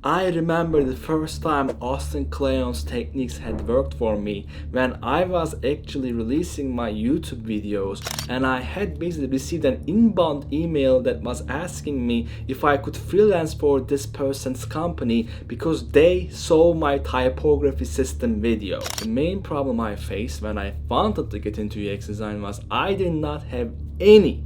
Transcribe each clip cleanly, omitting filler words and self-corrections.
I remember the first time Austin Kleon's techniques had worked for me when I was actually releasing my YouTube videos, and I had basically received an inbound email that was asking me if I could freelance for this person's company because they saw my typography system video. The main problem I faced when I wanted to get into UX design was I did not have any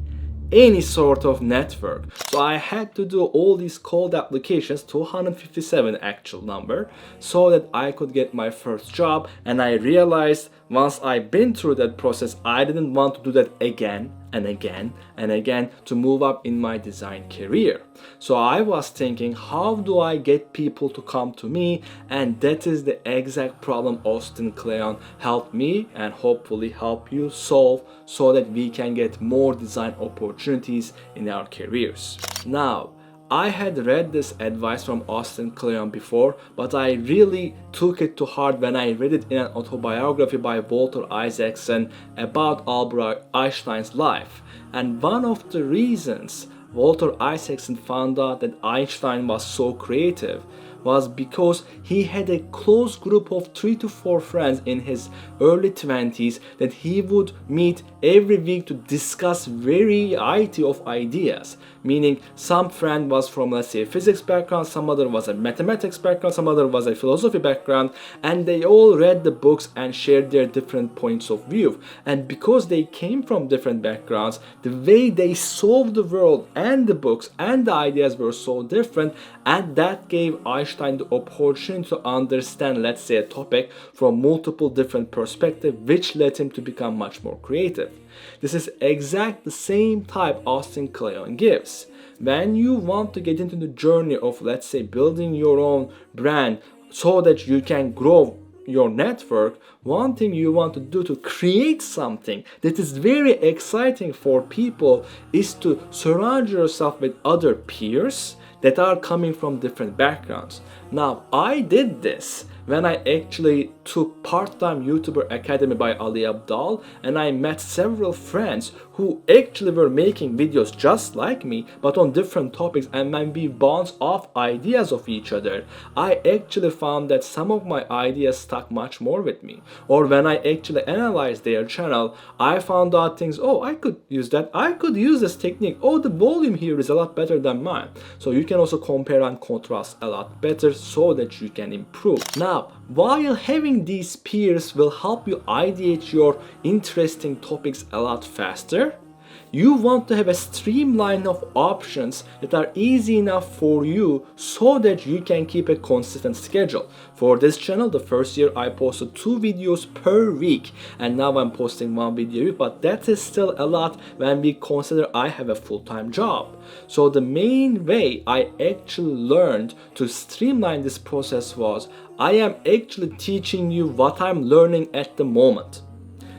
sort of network. So I had to do all these cold applications, 257 actual number, so that I could get my first job. And I realized once I've been through that process, I didn't want to do that again and again and again to move up in my design career. So I was thinking, how do I get people to come to me? And that is the exact problem Austin Kleon helped me and hopefully help you solve, so that we can get more design opportunities in our careers. Now, I had read this advice from Austin Kleon before, but I really took it to heart when I read it in an autobiography by Walter Isaacson about Albert Einstein's life. And one of the reasons Walter Isaacson found out that Einstein was so creative was because he had a close group of 3 to 4 friends in his early 20s that he would meet every week to discuss variety of ideas. Meaning some friend was from, let's say, a physics background, some other was a mathematics background, some other was a philosophy background, and they all read the books and shared their different points of view. And because they came from different backgrounds, the way they solved the world and the books and the ideas were so different, and that gave Einstein the opportunity to understand, let's say, a topic from multiple different perspectives, which led him to become much more creative. This is exactly the same type Austin Kleon gives. When you want to get into the journey of, let's say, building your own brand so that you can grow your network, one thing you want to do to create something that is very exciting for people is to surround yourself with other peers that are coming from different backgrounds. Now, I did this when I actually took part-time YouTuber Academy by Ali Abdal, and I met several friends who actually were making videos just like me but on different topics, and when we bounce off ideas of each other, I actually found that some of my ideas stuck much more with me. Or when I actually analyzed their channel, I found out things, oh, I could use that, I could use this technique, oh, the volume here is a lot better than mine. So you can also compare and contrast a lot better so that you can improve. Now, while having these peers will help you ideate your interesting topics a lot faster, you want to have a streamline of options that are easy enough for you so that you can keep a consistent schedule. For this channel, the first year I posted 2 videos per week, and now I'm posting 1 video a week, but that is still a lot when we consider I have a full-time job. So the main way I actually learned to streamline this process was I am actually teaching you what I'm learning at the moment.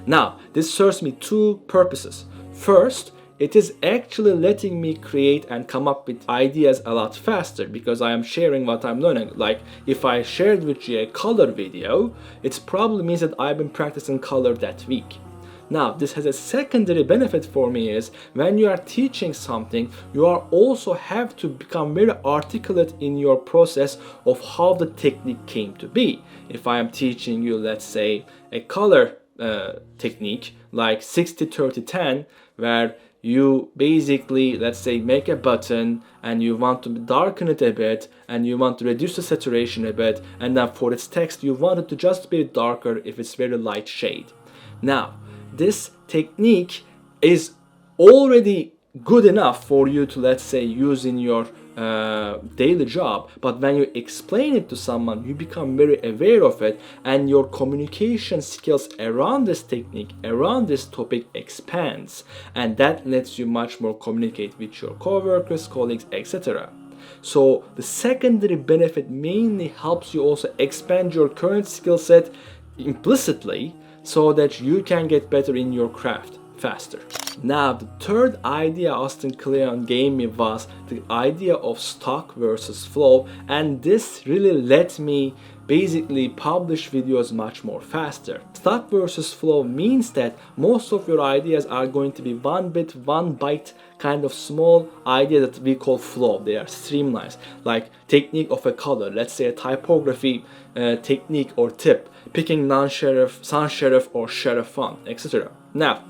Now, this serves me 2 purposes. First, it is actually letting me create and come up with ideas a lot faster because I am sharing what I'm learning. Like if I shared with you a color video, it probably means that I've been practicing color that week. Now, this has a secondary benefit for me is when you are teaching something, you are also have to become very articulate in your process of how the technique came to be. If I am teaching you, let's say, a color technique like 60-30-10, where you basically, let's say, make a button and you want to darken it a bit and you want to reduce the saturation a bit, and then for its text you want it to just be darker if it's very light shade. Now, this technique is already good enough for you to, let's say, use in your daily job, but when you explain it to someone, you become very aware of it, and your communication skills around this technique, around this topic expands, and that lets you much more communicate with your coworkers, colleagues, etc. So the secondary benefit mainly helps you also expand your current skill set implicitly so that you can get better in your craft faster. Now, the third idea Austin Kleon gave me was the idea of stock versus flow, and this really let me basically publish videos much more faster. Stock versus flow means that most of your ideas are going to be one bit, one byte kind of small idea that we call flow. They are streamlines, like technique of a color, let's say a typography technique or tip, picking non-serif, sans serif or serif font, etc. Now,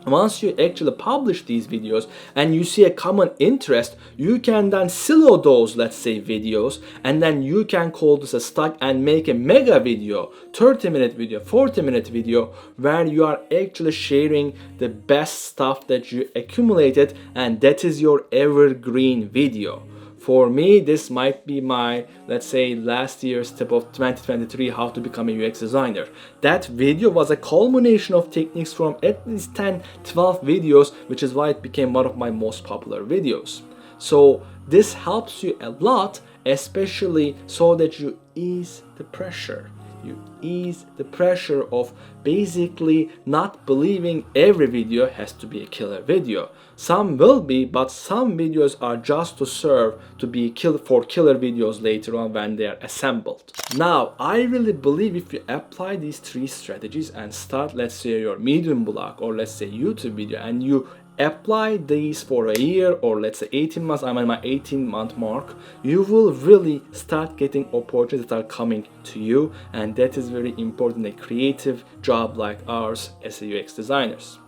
once you actually publish these videos and you see a common interest, you can then silo those, let's say, videos, and then you can call this a stock and make a mega video, 30-minute video, 40-minute video, where you are actually sharing the best stuff that you accumulated, and that is your evergreen video. For me, this might be my, let's say, last year's tip of 2023, how to become a UX designer. That video was a culmination of techniques from at least 10, 12 videos, which is why it became one of my most popular videos. So this helps you a lot, especially so that you ease the pressure. You ease the pressure of basically not believing every video has to be a killer video. Some will be, but some videos are just to serve to be for killer videos later on when they are assembled. Now, I really believe if you apply these 3 strategies and start, let's say, your Medium blog or let's say YouTube video, and you apply these for a year or let's say 18 months, I'm at my 18-month mark, you will really start getting opportunities that are coming to you, and that is very important in a creative job like ours as a UX designers.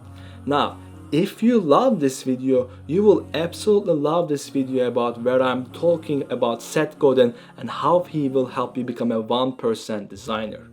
Now, if you love this video, you will absolutely love this video about where I'm talking about Seth Godin and how he will help you become a 1% designer.